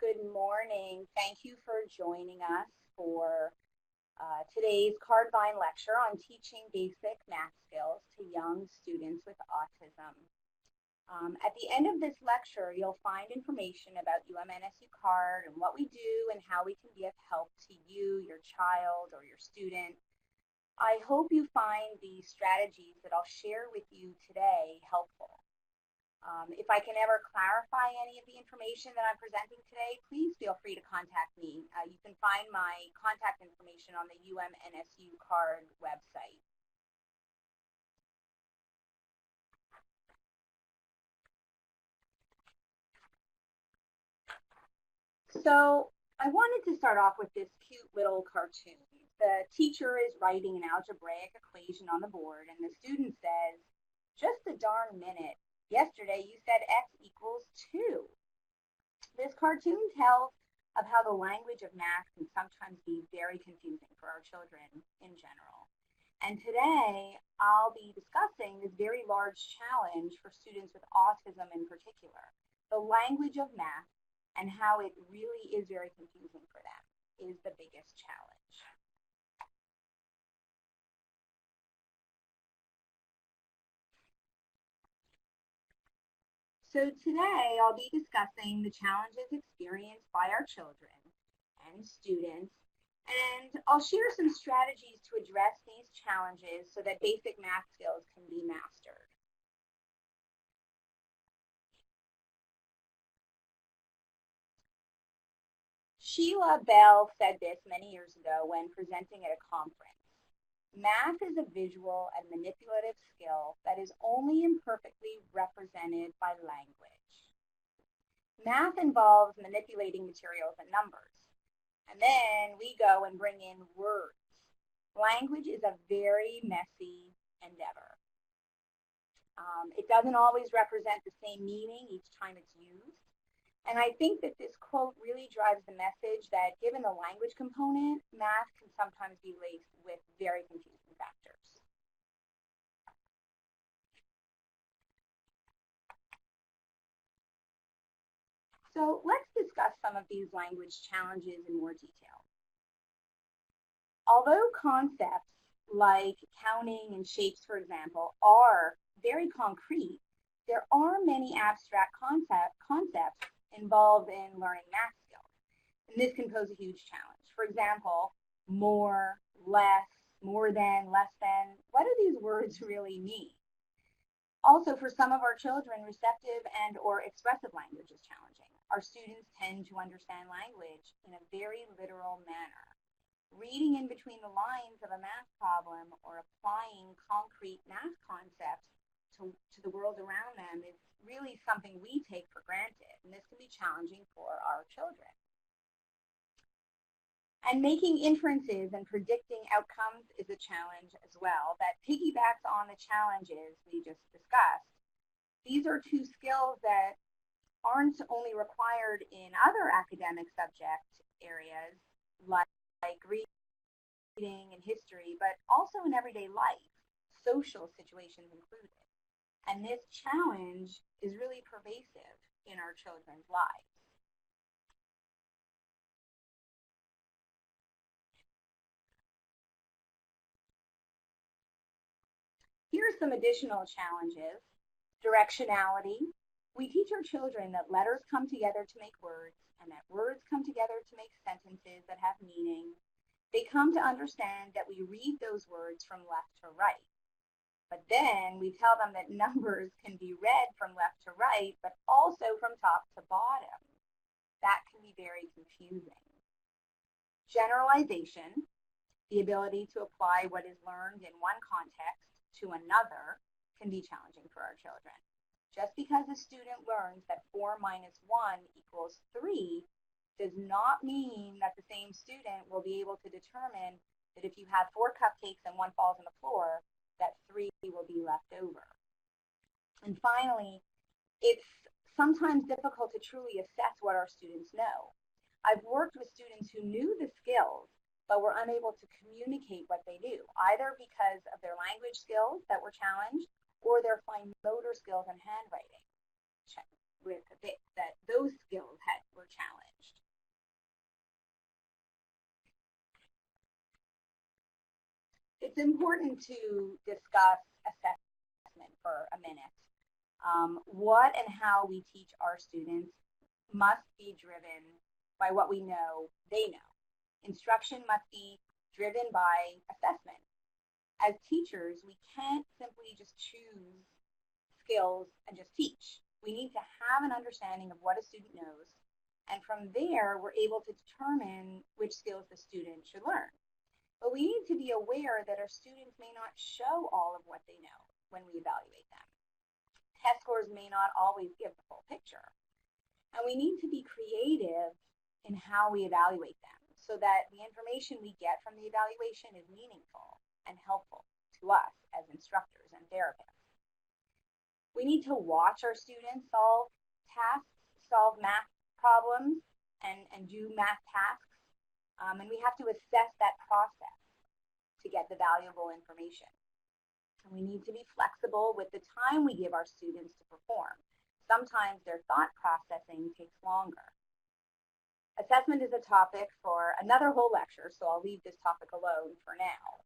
good morning. Thank you for joining us for today's Cardvine lecture on teaching basic math skills to young students with autism. At the end of this lecture, you'll find information about UM-NSU CARD and what we do and how we can be of help to you, your child, or your student. I hope you find the strategies that I'll share with you today helpful. If I can ever clarify any of the information that I'm presenting today, please feel free to contact me. You can find my contact information on the UM-NSU CARD website. So I wanted to start off with this cute little cartoon. The teacher is writing an algebraic equation on the board, and the student says, "Just a darn minute. Yesterday you said x equals 2. This cartoon tells of how the language of math can sometimes be very confusing for our children in general. And today I'll be discussing this very large challenge for students with autism in particular. The language of math and how it really is very confusing for them is the biggest challenge. So today I'll be discussing the challenges experienced by our children and students, and I'll share some strategies to address these challenges so that basic math skills can be mastered. Sheila Bell said this many years ago when presenting at a conference. Math is a visual and manipulative skill that is only imperfectly represented by language. Math involves manipulating materials and numbers. And then we go and bring in words. Language is a very messy endeavor. It doesn't always represent the same meaning each time it's used. And I think that this quote really drives the message that given the language component, math can sometimes be laced with very confusing factors. So let's discuss some of these language challenges in more detail. Although concepts like counting and shapes, for example, are very concrete, there are many abstract concepts involved in learning math skills. And this can pose a huge challenge. For example, more, less, more than, less than. What do these words really mean? Also, for some of our children, receptive and or expressive language is challenging. Our students tend to understand language in a very literal manner. Reading in between the lines of a math problem or applying concrete math concepts to the world around them is really something we take for granted, and this can be challenging for our children. And making inferences and predicting outcomes is a challenge as well that piggybacks on the challenges we just discussed. These are two skills that aren't only required in other academic subject areas like reading and history, but also in everyday life, social situations included. And this challenge is really pervasive in our children's lives. Here are some additional challenges. Directionality. We teach our children that letters come together to make words and that words come together to make sentences that have meaning. They come to understand that we read those words from left to right. But then we tell them that numbers can be read from left to right, but also from top to bottom. That can be very confusing. Generalization, the ability to apply what is learned in one context to another, can be challenging for our children. Just because a student learns that 4 minus 1 equals 3 does not mean that the same student will be able to determine that if you have 4 cupcakes and one falls on the floor, that 3 will be left over. And finally, it's sometimes difficult to truly assess what our students know. I've worked with students who knew the skills, but were unable to communicate what they knew, either because of their language skills that were challenged or their fine motor skills and handwriting, that those skills were challenged. it's important to discuss assessment for a minute. What and how we teach our students must be driven by what we know they know. Instruction must be driven by assessment. As teachers, we can't simply just choose skills and just teach. We need to have an understanding of what a student knows, and from there, we're able to determine which skills the student should learn. But we need to be aware that our students may not show all of what they know when we evaluate them. Test scores may not always give the full picture. And we need to be creative in how we evaluate them so that the information we get from the evaluation is meaningful and helpful to us as instructors and therapists. We need to watch our students solve tasks, solve math problems, and do math tasks. And we have to assess that process to get the valuable information. And we need to be flexible with the time we give our students to perform. Sometimes their thought processing takes longer. Assessment is a topic for another whole lecture, so I'll leave this topic alone for now.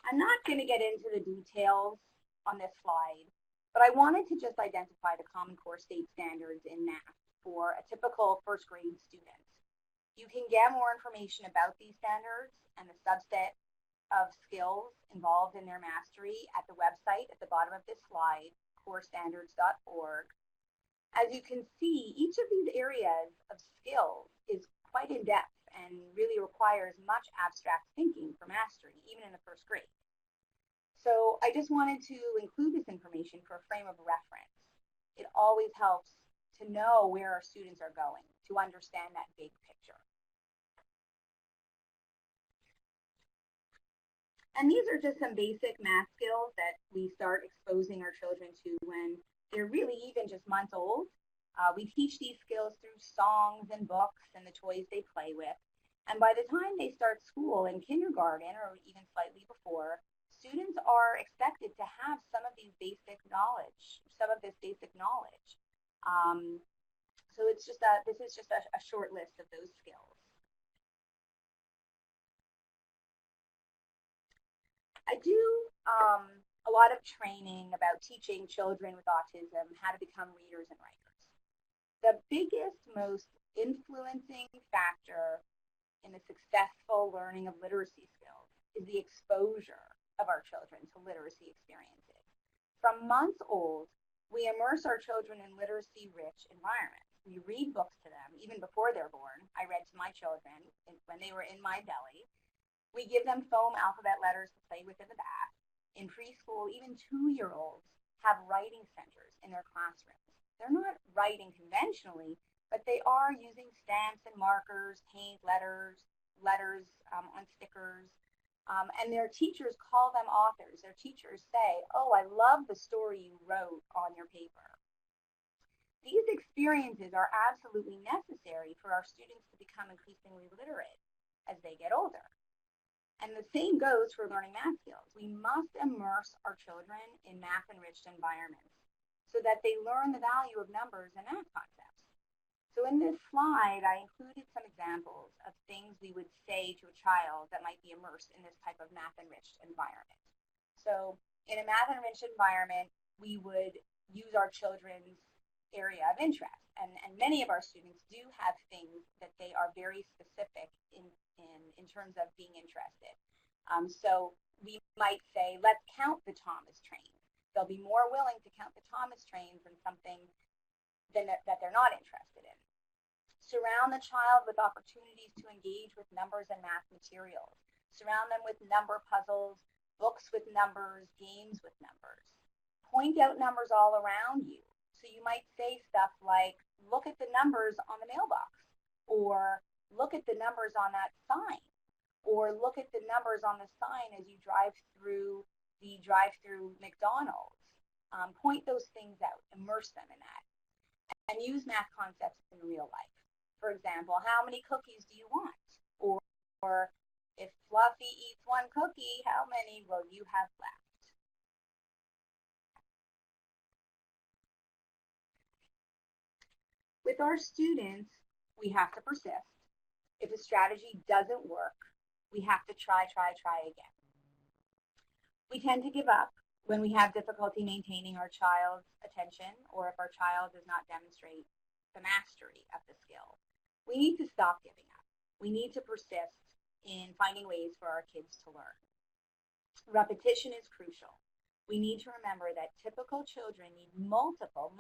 I'm not going to get into the details on this slide, but I wanted to just identify the Common Core state standards in math for a typical first grade student. You can get more information about these standards and the subset of skills involved in their mastery at the website at the bottom of this slide, corestandards.org. As you can see, each of these areas of skills is quite in-depth and really requires much abstract thinking for mastery, even in the first grade. So I just wanted to include this information for a frame of reference. It always helps to know where our students are going, to understand that big picture. And these are just some basic math skills that we start exposing our children to when they're really even just months old. We teach these skills through songs and books and the toys they play with. And by the time they start school in kindergarten or even slightly before, students are expected to have some of these basic knowledge, some of this basic knowledge. So it's just this is just a short list of those skills. I do a lot of training about teaching children with autism how to become readers and writers. The biggest, most influencing factor in the successful learning of literacy skills is the exposure of our children to literacy experiences. From months old, we immerse our children in literacy-rich environments. We read books to them even before they're born. I read to my children when they were in my belly. We give them foam alphabet letters to play with in the bath. In preschool, even 2-year-olds have writing centers in their classrooms. They're not writing conventionally, but they are using stamps and markers, paint, letters on stickers. And their teachers call them authors. Their teachers say, "Oh, I love the story you wrote on your paper." These experiences are absolutely necessary for our students to become increasingly literate as they get older. And the same goes for learning math skills. We must immerse our children in math-enriched environments so that they learn the value of numbers and math concepts. So in this slide, I included some examples of things we would say to a child that might be immersed in this type of math-enriched environment. So in a math-enriched environment, we would use our children's area of interest. And many of our students do have things that they are very specific in terms of being interested. So we might say, let's count the Thomas trains. They'll be more willing to count the Thomas trains than something that they're not interested in. Surround the child with opportunities to engage with numbers and math materials. Surround them with number puzzles, books with numbers, games with numbers. Point out numbers all around you. So you might say stuff like, look at the numbers on the mailbox, or look at the numbers on that sign, or look at the numbers on the sign as you drive through the drive-through McDonald's. Point those things out, immerse them in that, and use math concepts in real life. For example, how many cookies do you want? Or if Fluffy eats one cookie, how many will you have left? With our students, we have to persist. If a strategy doesn't work, we have to try again. We tend to give up when we have difficulty maintaining our child's attention, or if our child does not demonstrate the mastery of the skill. We need to stop giving up. We need to persist in finding ways for our kids to learn. Repetition is crucial. We need to remember that typical children need multiple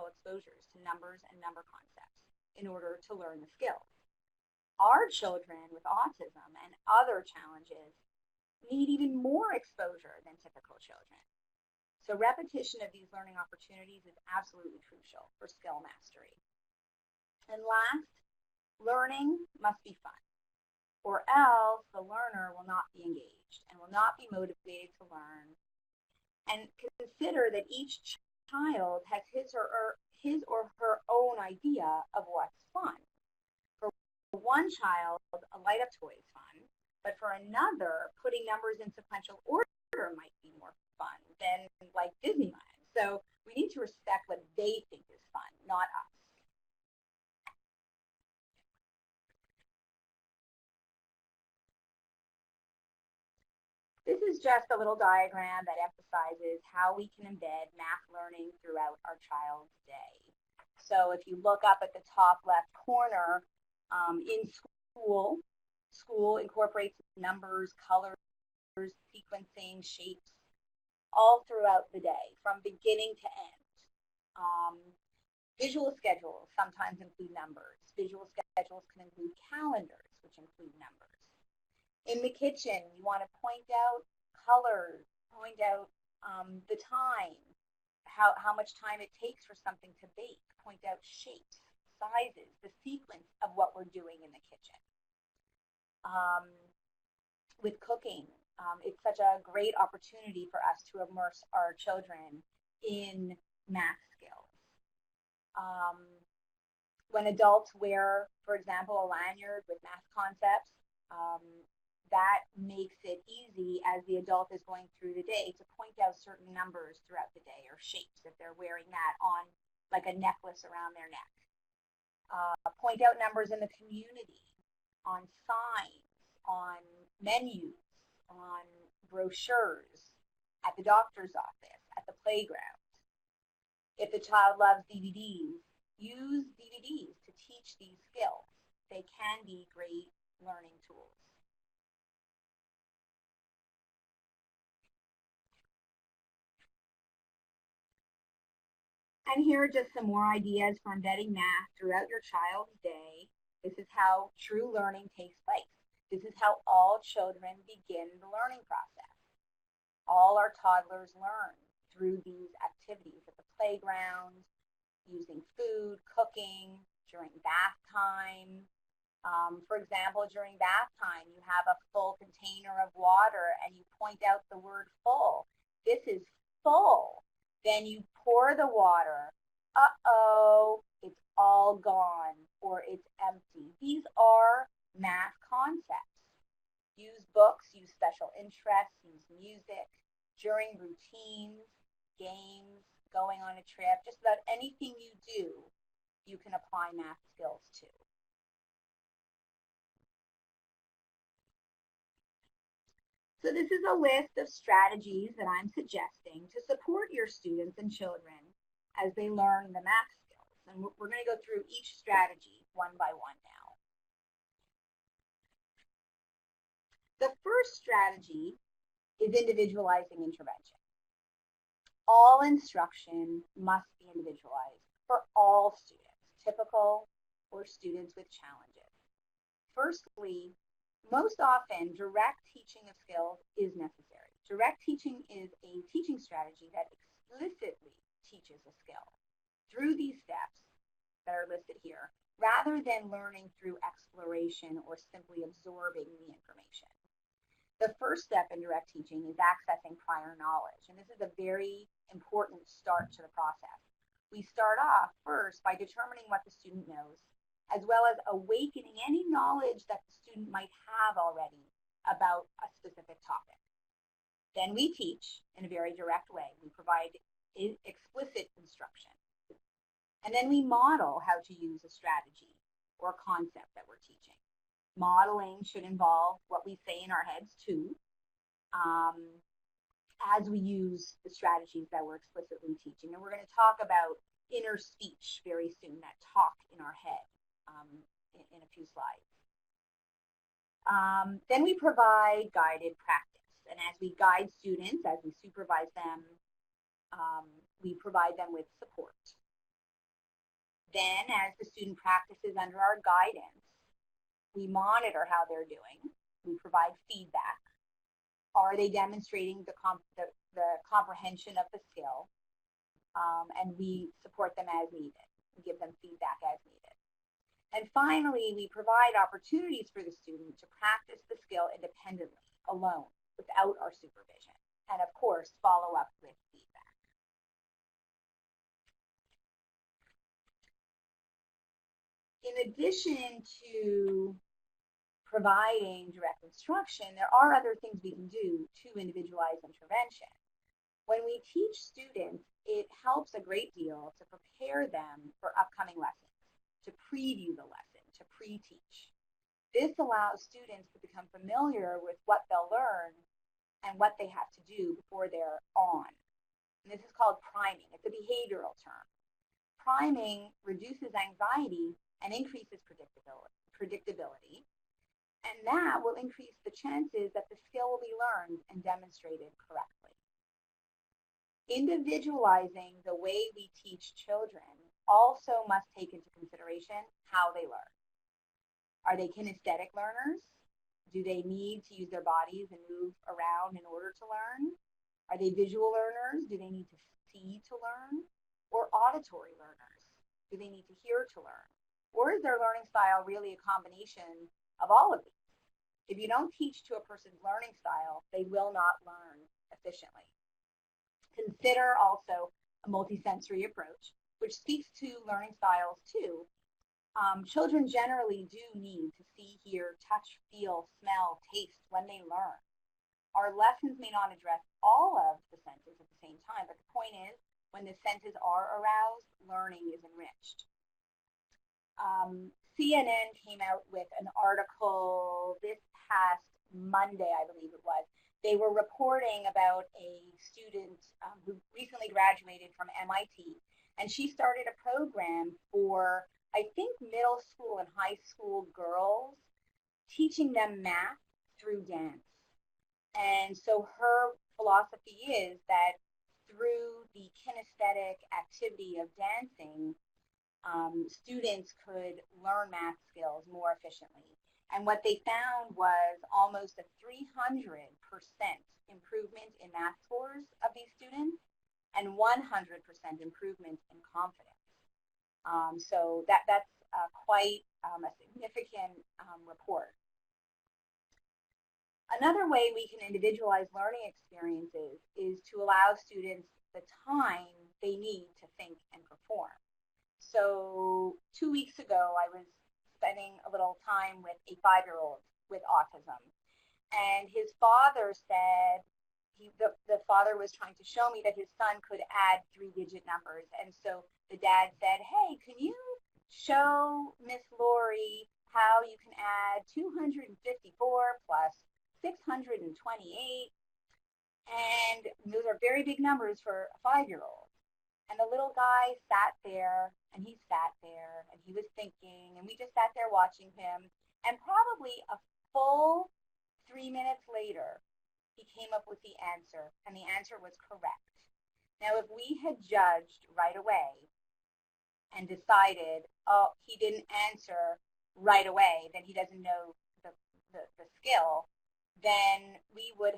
exposures to numbers and number concepts in order to learn the skills. Our children with autism and other challenges need even more exposure than typical children. So repetition of these learning opportunities is absolutely crucial for skill mastery. And last, learning must be fun, or else the learner will not be engaged and will not be motivated to learn. And consider that each child has his or her own idea of what's fun. For one child, a light-up toy is fun, but for another, putting numbers in sequential order might be more fun than like Disneyland. So we need to respect what they think is fun, not us. This is just a little diagram that emphasizes how we can embed math learning throughout our child's day. So if you look up at the top left corner, in school incorporates numbers, colors, sequencing, shapes, all throughout the day, from beginning to end. Visual schedules sometimes include numbers. Visual schedules can include calendars, which include numbers. In the kitchen, you want to point out colors, point out the time, how much time it takes for something to bake, point out shapes, sizes, the sequence of what we're doing in the kitchen. With cooking, it's such a great opportunity for us to immerse our children in math skills. When adults wear, for example, a lanyard with math concepts, that makes it easy as the adult is going through the day to point out certain numbers throughout the day, or shapes if they're wearing that on like a necklace around their neck. Point out numbers in the community, on signs, on menus, on brochures, at the doctor's office, at the playground. If the child loves DVDs, use DVDs to teach these skills. They can be great learning tools. And here are just some more ideas for embedding math throughout your child's day. This is how true learning takes place. This is how all children begin the learning process. All our toddlers learn through these activities at the playground, using food, cooking, during bath time. For example, during bath time, you have a full container of water and you point out the word full. This is full. Then you pour the water. Uh-oh, it's all gone, or it's empty. These are math concepts. Use books, use special interests, use music, during routines, games, going on a trip, just about anything you do, you can apply math skills to. So this is a list of strategies that I'm suggesting to support your students and children as they learn the math skills. And we're going to go through each strategy one by one now. The first strategy is individualizing intervention. All instruction must be individualized for all students, typical or students with challenges. Firstly, most often, direct teaching of skills is necessary. Direct teaching is a teaching strategy that explicitly teaches a skill through these steps that are listed here, rather than learning through exploration or simply absorbing the information. The first step in direct teaching is accessing prior knowledge, and this is a very important start to the process. We start off first by determining what the student knows, as well as awakening any knowledge that the student might have already about a specific topic. Then we teach in a very direct way. We provide explicit instruction. And then we model how to use a strategy or concept that we're teaching. Modeling should involve what we say in our heads too, as we use the strategies that we're explicitly teaching. And we're going to talk about inner speech very soon, that talk in our head, in a few slides. Then we provide guided practice. And as we guide students, as we supervise them, we provide them with support. Then, as the student practices under our guidance, we monitor how they're doing. We provide feedback. Are they demonstrating the comprehension of the skill? And we support them as needed. We give them feedback as needed. And finally, we provide opportunities for the student to practice the skill independently, alone, without our supervision. And of course, follow up with feedback. In addition to providing direct instruction, there are other things we can do to individualize intervention. When we teach students, it helps a great deal to prepare them for upcoming lessons, to preview the lesson, to pre-teach. This allows students to become familiar with what they'll learn and what they have to do before they're on. And this is called priming. It's a behavioral term. Priming reduces anxiety and increases predictability, and that will increase the chances that the skill will be learned and demonstrated correctly. Individualizing the way we teach children also must take into consideration how they learn. Are they kinesthetic learners? Do they need to use their bodies and move around in order to learn? Are they visual learners? Do they need to see to learn? Or auditory learners? Do they need to hear to learn? Or is their learning style really a combination of all of these? If you don't teach to a person's learning style, they will not learn efficiently. Consider also a multisensory approach, which speaks to learning styles too. Children generally do need to see, hear, touch, feel, smell, taste when they learn. Our lessons may not address all of the senses at the same time, but the point is, when the senses are aroused, learning is enriched. CNN came out with an article this past Monday, I believe it was. They were reporting about a student who recently graduated from MIT, and she started a program for, I think, middle school and high school girls, teaching them math through dance. And so her philosophy is that through the kinesthetic activity of dancing, students could learn math skills more efficiently. And what they found was almost a 300% improvement in math scores of these students and 100% improvement in confidence. So that's quite a significant report. Another way we can individualize learning experiences is to allow students the time they need to think and perform. So 2 weeks ago, I was spending a little time with a 5-year-old with autism. And his father said, the father was trying to show me that his son could add 3-digit numbers. And so the dad said, hey, can you show Miss Lori how you can add 254 plus 628? And those are very big numbers for a 5-year-old. And the little guy sat there, and he sat there, and he was thinking, and we just sat there watching him. And probably a full 3 minutes later, he came up with the answer, and the answer was correct. Now, if we had judged right away and decided, oh, he didn't answer right away, then he doesn't know the skill, then he would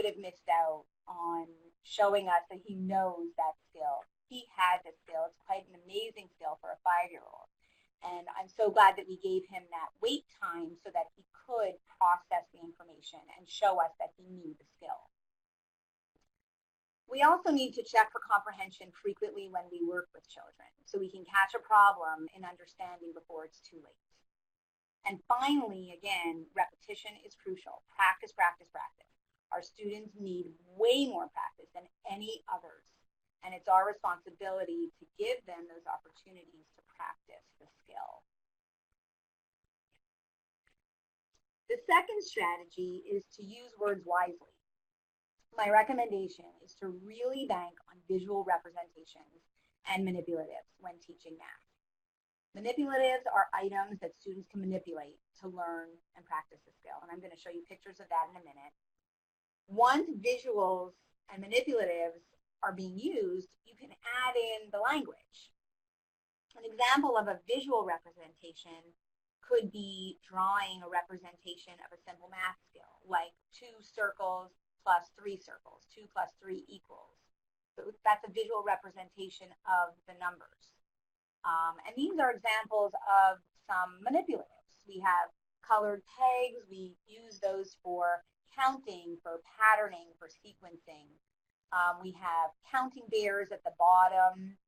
have missed out on showing us that he knows that skill. He had the skill. It's quite an amazing skill for a 5-year-old. And I'm so glad that we gave him that wait time so that he could process the information and show us that he knew the skill. We also need to check for comprehension frequently when we work with children, so we can catch a problem in understanding before it's too late. And finally, again, repetition is crucial. Practice, practice, practice. Our students need way more practice than any others. And it's our responsibility to give them those opportunities to practice the skill. The second strategy is to use words wisely. My recommendation is to really bank on visual representations and manipulatives when teaching math. Manipulatives are items that students can manipulate to learn and practice a skill, and I'm going to show you pictures of that in a minute. Once visuals and manipulatives are being used, you can add in the language. An example of a visual representation could be drawing a representation of a simple math skill, like 2 circles plus 3 circles, 2 plus 3 equals. So that's a visual representation of the numbers. And these are examples of some manipulatives. We have colored pegs. We use those for counting, for patterning, for sequencing. We have counting bears at the bottom.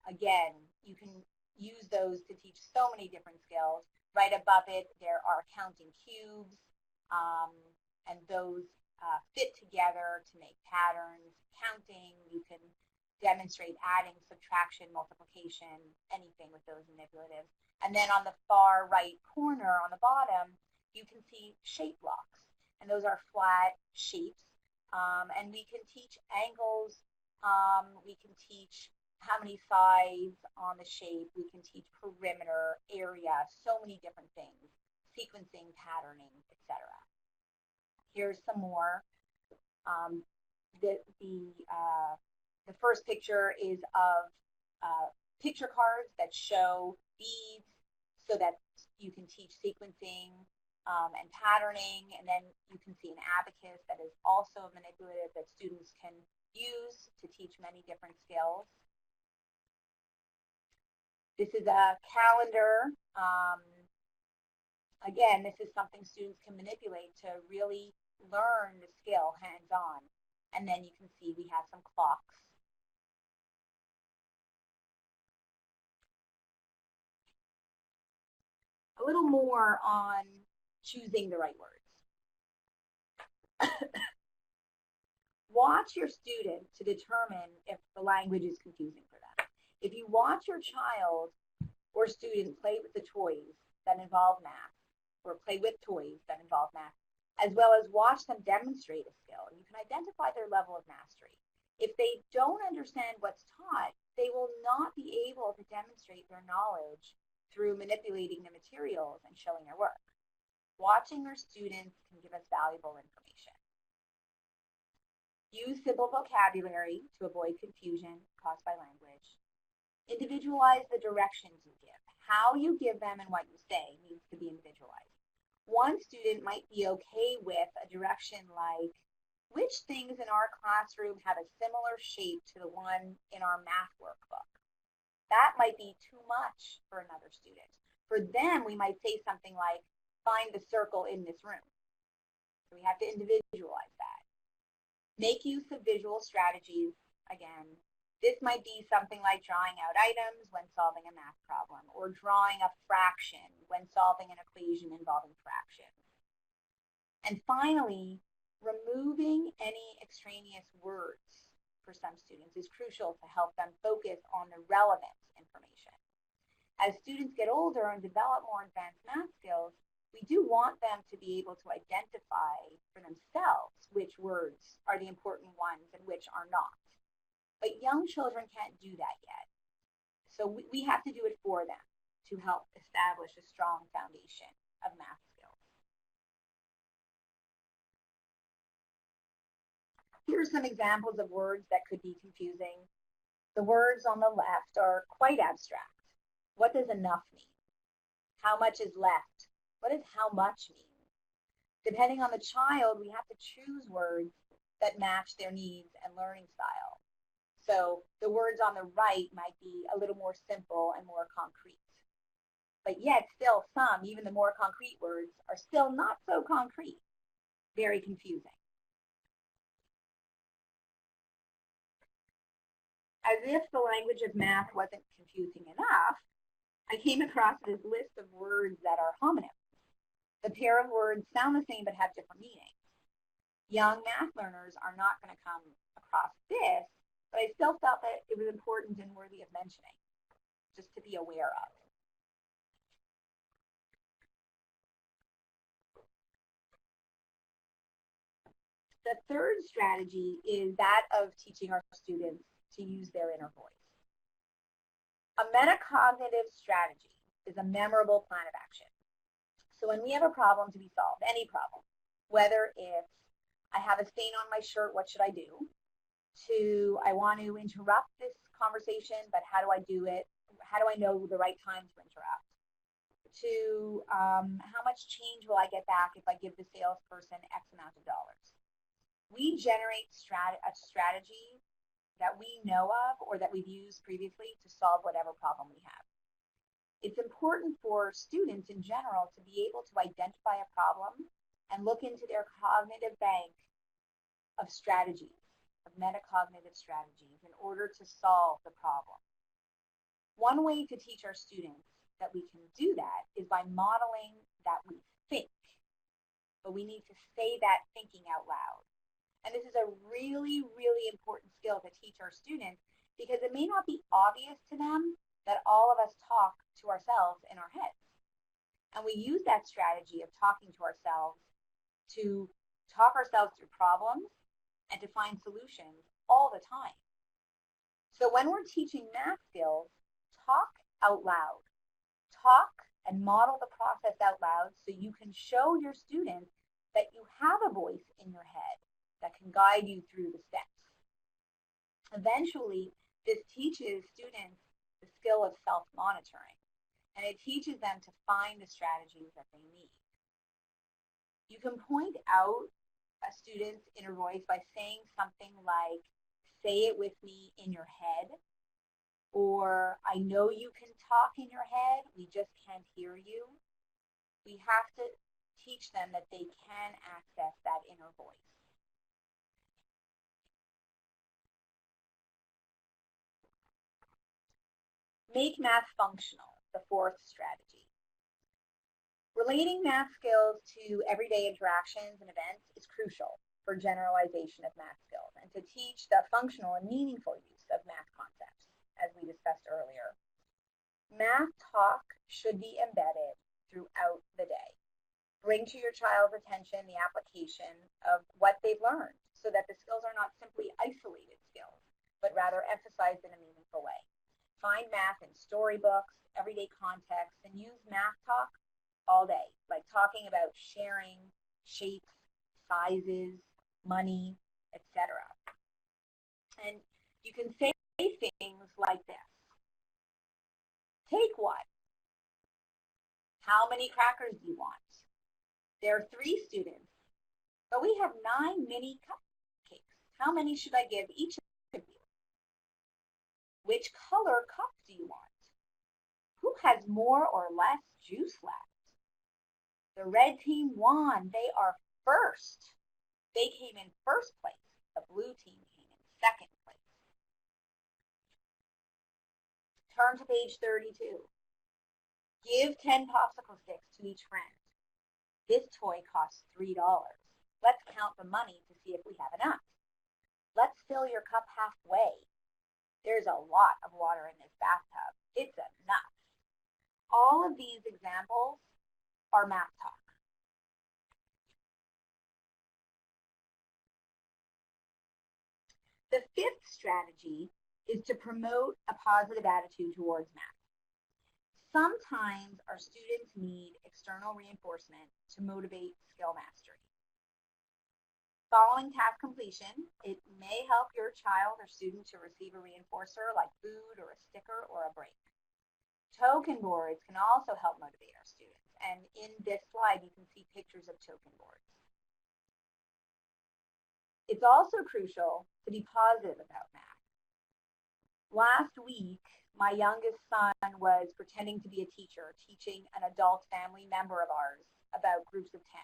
Again, you can use those to teach so many different skills. Right above it, there are counting cubes, and those fit together to make patterns. Counting, you can demonstrate adding, subtraction, multiplication, anything with those manipulatives. And then on the far right corner on the bottom, you can see shape blocks. And those are flat shapes. And we can teach angles. We can teach how many sides on the shape. We can teach perimeter, area, so many different things, sequencing, patterning, etc. Here's some more. The first picture is of picture cards that show beads so that you can teach sequencing and patterning. And then you can see an abacus that is also a manipulative that students can use to teach many different skills. This is a calendar. Again, this is something students can manipulate to really learn the skill hands-on. And then you can see we have some clocks. A little more on choosing the right words. Watch your student to determine if the language is confusing for them. If you watch your child or student play with the toys that involve math, or play with toys that involve math, as well as watch them demonstrate a skill, you can identify their level of mastery. If they don't understand what's taught, they will not be able to demonstrate their knowledge through manipulating the materials and showing their work. Watching our students can give us valuable information. Use simple vocabulary to avoid confusion caused by language. Individualize the directions you give. How you give them and what you say needs to be individualized. One student might be okay with a direction like, which things in our classroom have a similar shape to the one in our math workbook? That might be too much for another student. For them, we might say something like, find the circle in this room. So we have to individualize that. Make use of visual strategies. Again, this might be something like drawing out items when solving a math problem, or drawing a fraction when solving an equation involving fractions. And finally, removing any extraneous words for some students is crucial to help them focus on the relevant information. As students get older and develop more advanced math skills, we do want them to be able to identify for themselves which words are the important ones and which are not. But young children can't do that yet. So we have to do it for them to help establish a strong foundation of math skills. Here are some examples of words that could be confusing. The words on the left are quite abstract. What does enough mean? How much is left? What does how much mean? Depending on the child, we have to choose words that match their needs and learning style. So the words on the right might be a little more simple and more concrete. But yet still some, even the more concrete words, are still not so concrete. Very confusing. As if the language of math wasn't confusing enough, I came across this list of words that are homonyms. The pair of words sound the same but have different meanings. Young math learners are not going to come across this, but I still felt that it was important and worthy of mentioning, just to be aware of. The third strategy is that of teaching our students to use their inner voice. A metacognitive strategy is a memorable plan of action. So when we have a problem to be solved, any problem, whether it's I have a stain on my shirt, what should I do? To I want to interrupt this conversation, but how do I do it? How do I know the right time to interrupt? To how much change will I get back if I give the salesperson X amount of dollars? We generate a strategy that we know of or that we've used previously to solve whatever problem we have. It's important for students in general to be able to identify a problem and look into their cognitive bank of strategies, of metacognitive strategies, in order to solve the problem. One way to teach our students that we can do that is by modeling that we think, but we need to say that thinking out loud. And this is a really, really important skill to teach our students because it may not be obvious to them that all of us talk to ourselves in our heads. And we use that strategy of talking to ourselves to talk ourselves through problems and to find solutions all the time. So when we're teaching math skills, talk out loud. Talk and model the process out loud so you can show your students that you have a voice in your head that can guide you through the steps. Eventually, this teaches students the skill of self-monitoring, and it teaches them to find the strategies that they need. You can point out a student's inner voice by saying something like, say it with me in your head, or I know you can talk in your head, we just can't hear you. We have to teach them that they can access that inner voice. Make math functional, the fourth strategy. Relating math skills to everyday interactions and events is crucial for generalization of math skills and to teach the functional and meaningful use of math concepts, as we discussed earlier. Math talk should be embedded throughout the day. Bring to your child's attention the application of what they've learned so that the skills are not simply isolated skills, but rather emphasized in a meaningful way. Find math in storybooks, everyday contexts, and use math talk all day, like talking about sharing, shapes, sizes, money, etc. And you can say things like this. Take what? How many crackers do you want? There are 3 students, but we have 9 mini cupcakes. How many should I give each of you? Which color cup do you want? Who has more or less juice left? The red team won. They are first. They came in first place. The blue team came in second place. Turn to page 32. Give 10 popsicle sticks to each friend. This toy costs $3. Let's count the money to see if we have enough. Let's fill your cup halfway. There's a lot of water in this bathtub. It's enough. All of these examples are math talk. The 5th strategy is to promote a positive attitude towards math. Sometimes our students need external reinforcement to motivate skill mastery. Following task completion, it may help your child or student to receive a reinforcer like food or a sticker or a break. Token boards can also help motivate our students. And in this slide, you can see pictures of token boards. It's also crucial to be positive about math. Last week, my youngest son was pretending to be a teacher, teaching an adult family member of ours about groups of 10.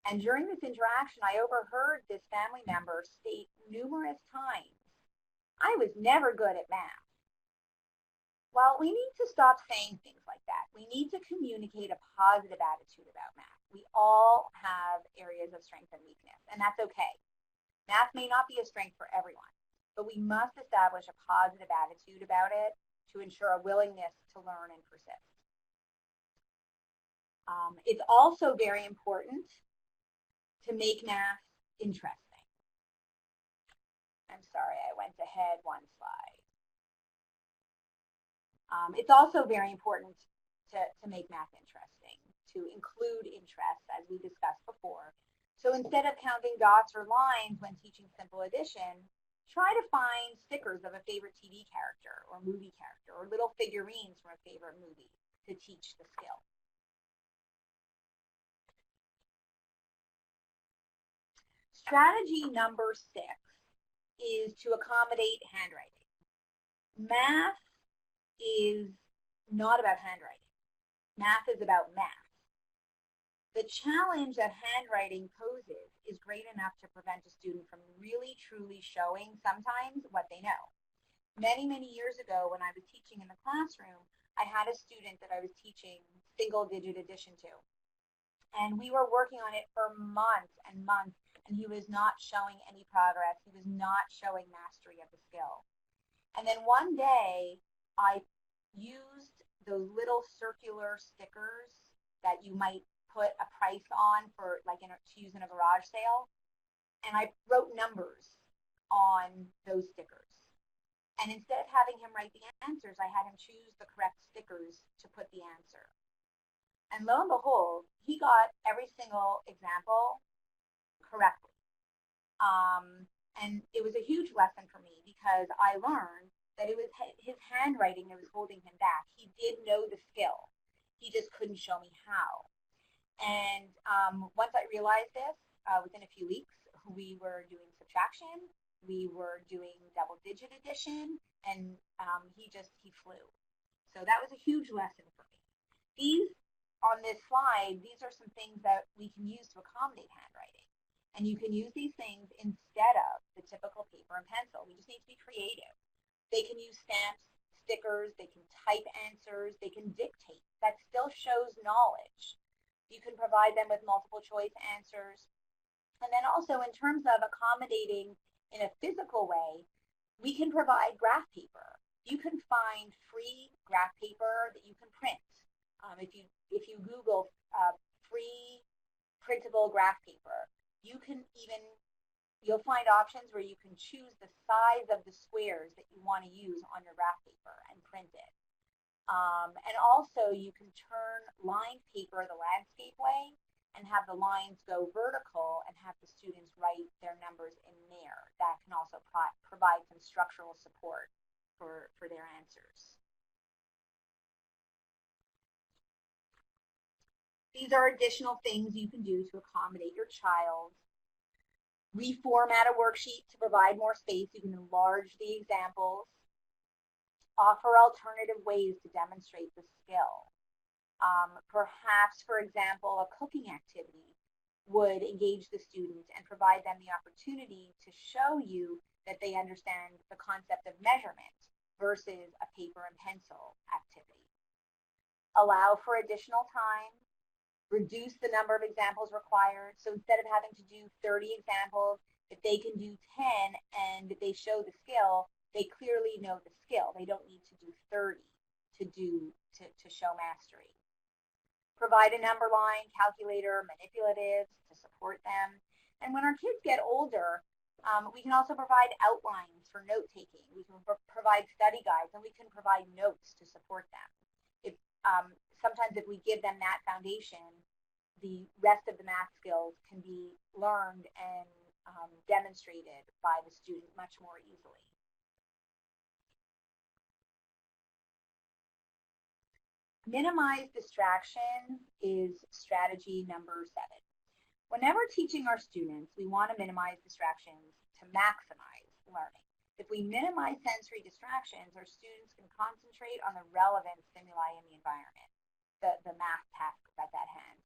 And during this interaction, I overheard this family member state numerous times, I was never good at math. Well, we need to stop saying things like that. We need to communicate a positive attitude about math. We all have areas of strength and weakness, and that's okay. Math may not be a strength for everyone, but we must establish a positive attitude about it to ensure a willingness to learn and persist. It's also very important to make math interesting. I'm sorry, I went ahead one slide. It's also very important to make math interesting, to include interests, as we discussed before. So instead of counting dots or lines when teaching simple addition, try to find stickers of a favorite TV character or movie character or little figurines from a favorite movie to teach the skill. Strategy number 6 is to accommodate handwriting. Math is not about handwriting. Math is about math. The challenge that handwriting poses is great enough to prevent a student from really truly showing sometimes what they know. Many, many years ago when I was teaching in the classroom, I had a student that I was teaching single-digit addition to. And we were working on it for months and months, and he was not showing any progress. He was not showing mastery of the skill. And then one day, I used those little circular stickers that you might put a price on for, like, to use in a garage sale, and I wrote numbers on those stickers. And instead of having him write the answers, I had him choose the correct stickers to put the answer. And lo and behold, he got every single example correctly. And it was a huge lesson for me because I learned that it was his handwriting that was holding him back. He did know the skill. He just couldn't show me how. And once I realized this, within a few weeks, we were doing subtraction, we were doing double-digit addition, and he flew. So that was a huge lesson for me. These, on this slide, these are some things that we can use to accommodate handwriting. And you can use these things instead of the typical paper and pencil. We just need to be creative. They can use stamps, stickers, they can type answers, they can dictate. That still shows knowledge. You can provide them with multiple choice answers. And then also in terms of accommodating in a physical way, we can provide graph paper. You can find free graph paper that you can print. If you Google free printable graph paper, you'll find options where you can choose the size of the squares that you want to use on your graph paper and print it. And also you can turn lined paper the landscape way and have the lines go vertical and have the students write their numbers in there. That can also provide some structural support for their answers. These are additional things you can do to accommodate your child. Reformat a worksheet to provide more space. You can enlarge the examples. Offer alternative ways to demonstrate the skill. Perhaps, for example, a cooking activity would engage the student and provide them the opportunity to show you that they understand the concept of measurement versus a paper and pencil activity. Allow for additional time. Reduce the number of examples required. So instead of having to do 30 examples, if they can do 10 and they show the skill, they clearly know the skill. They don't need to do 30 to show mastery. Provide a number line, calculator, manipulatives to support them. And when our kids get older, we can also provide outlines for note-taking. We can provide study guides, and we can provide notes to support them. Sometimes if we give them that foundation, the rest of the math skills can be learned and demonstrated by the student much more easily. Minimize distraction is strategy number 7. Whenever teaching our students, we want to minimize distractions to maximize learning. If we minimize sensory distractions, our students can concentrate on the relevant stimuli in the environment, the math task that's at hand.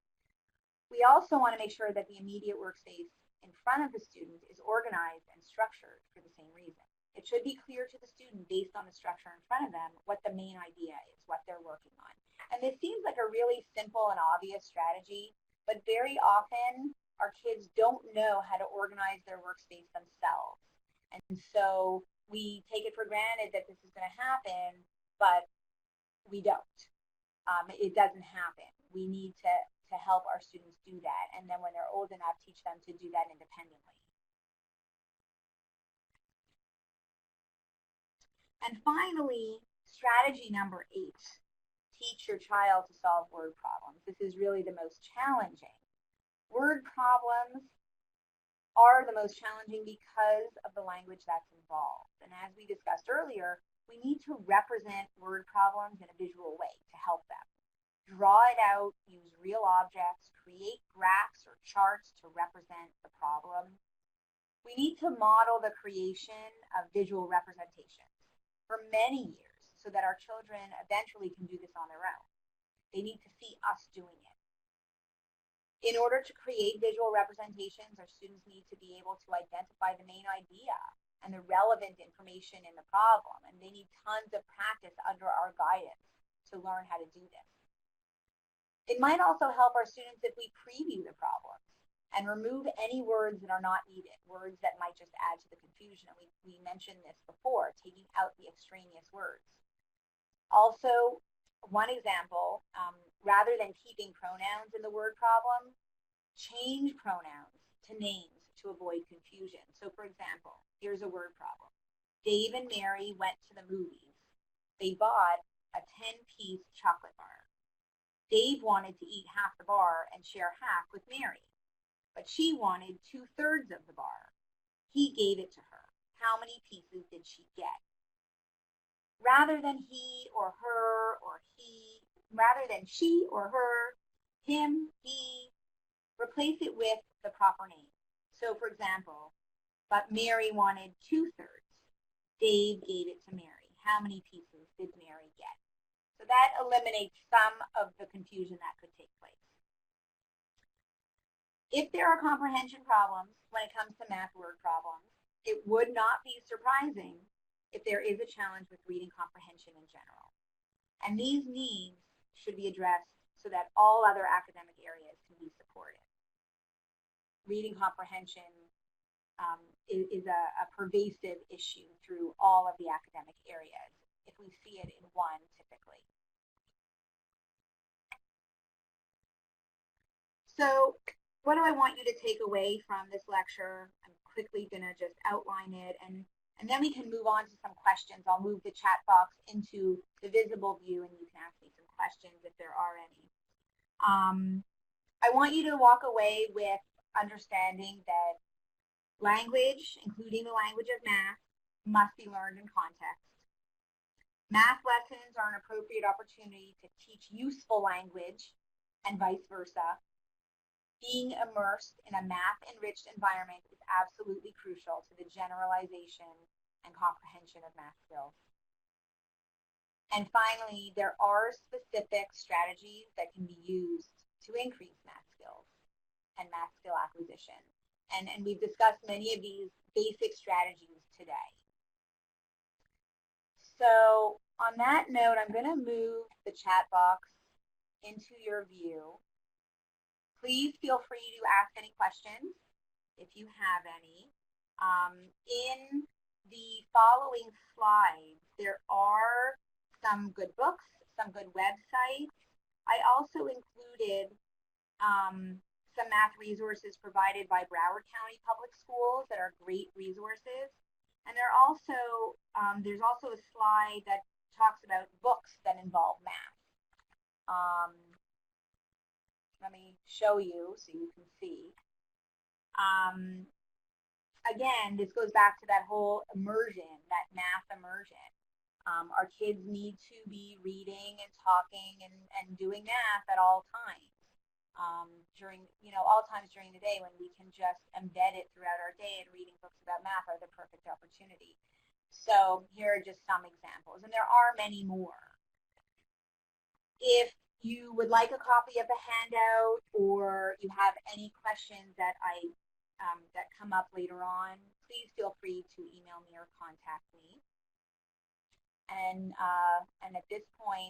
We also want to make sure that the immediate workspace in front of the student is organized and structured for the same reason. It should be clear to the student based on the structure in front of them what the main idea is, what they're working on. And this seems like a really simple and obvious strategy, but very often our kids don't know how to organize their workspace themselves. And so we take it for granted that this is going to happen, but we don't. It doesn't happen. We need to help our students do that. And then when they're old enough, teach them to do that independently. And finally, strategy number 8, teach your child to solve word problems. This is really the most challenging. Word problems are the most challenging because of the language that's involved. And as we discussed earlier, we need to represent word problems in a visual way to help them. Draw it out, use real objects, create graphs or charts to represent the problem. We need to model the creation of visual representations for many years so that our children eventually can do this on their own. They need to see us doing it. In order to create visual representations, our students need to be able to identify the main idea and the relevant information in the problem, and they need tons of practice under our guidance to learn how to do this. It might also help our students if we preview the problems and remove any words that are not needed, words that might just add to the confusion. And we mentioned this before, taking out the extraneous words. Also, one example, rather than keeping pronouns in the word problem, change pronouns to names to avoid confusion. So for example, here's a word problem. Dave and Mary went to the movies. They bought a 10-piece chocolate bar. Dave wanted to eat half the bar and share half with Mary, but she wanted 2/3 of the bar. He gave it to her. How many pieces did she get? Rather than he or her or he, rather than she or her, him, he, replace it with the proper name. So for example, but Mary wanted 2/3. Dave gave it to Mary. How many pieces did Mary get? So that eliminates some of the confusion that could take place. If there are comprehension problems when it comes to math word problems, it would not be surprising if there is a challenge with reading comprehension in general. And these needs should be addressed so that all other academic areas can be supported. Reading comprehension is a pervasive issue through all of the academic areas, if we see it in one typically. So what do I want you to take away from this lecture? I'm quickly going to just outline it, and then we can move on to some questions. I'll move the chat box into the visible view, and you can ask me some questions if there are any. I want you to walk away with understanding that language, including the language of math, must be learned in context. Math lessons are an appropriate opportunity to teach useful language and vice versa. Being immersed in a math-enriched environment is absolutely crucial to the generalization and comprehension of math skills. And finally, there are specific strategies that can be used to increase math skills and math skill acquisition. And we've discussed many of these basic strategies today. So on that note, I'm going to move the chat box into your view. Please feel free to ask any questions if you have any. In the following slides, there are some good books, some good websites. I also included some math resources provided by Broward County Public Schools that are great resources. And there's also a slide that talks about books that involve math. Let me show you so you can see. Again, this goes back to that whole immersion, that math immersion. Our kids need to be reading and talking and doing math at all times. All times during the day when we can just embed it throughout our day, and reading books about math are the perfect opportunity. So here are just some examples, and there are many more. If you would like a copy of the handout, or you have any questions that that come up later on, please feel free to email me or contact me. And at this point,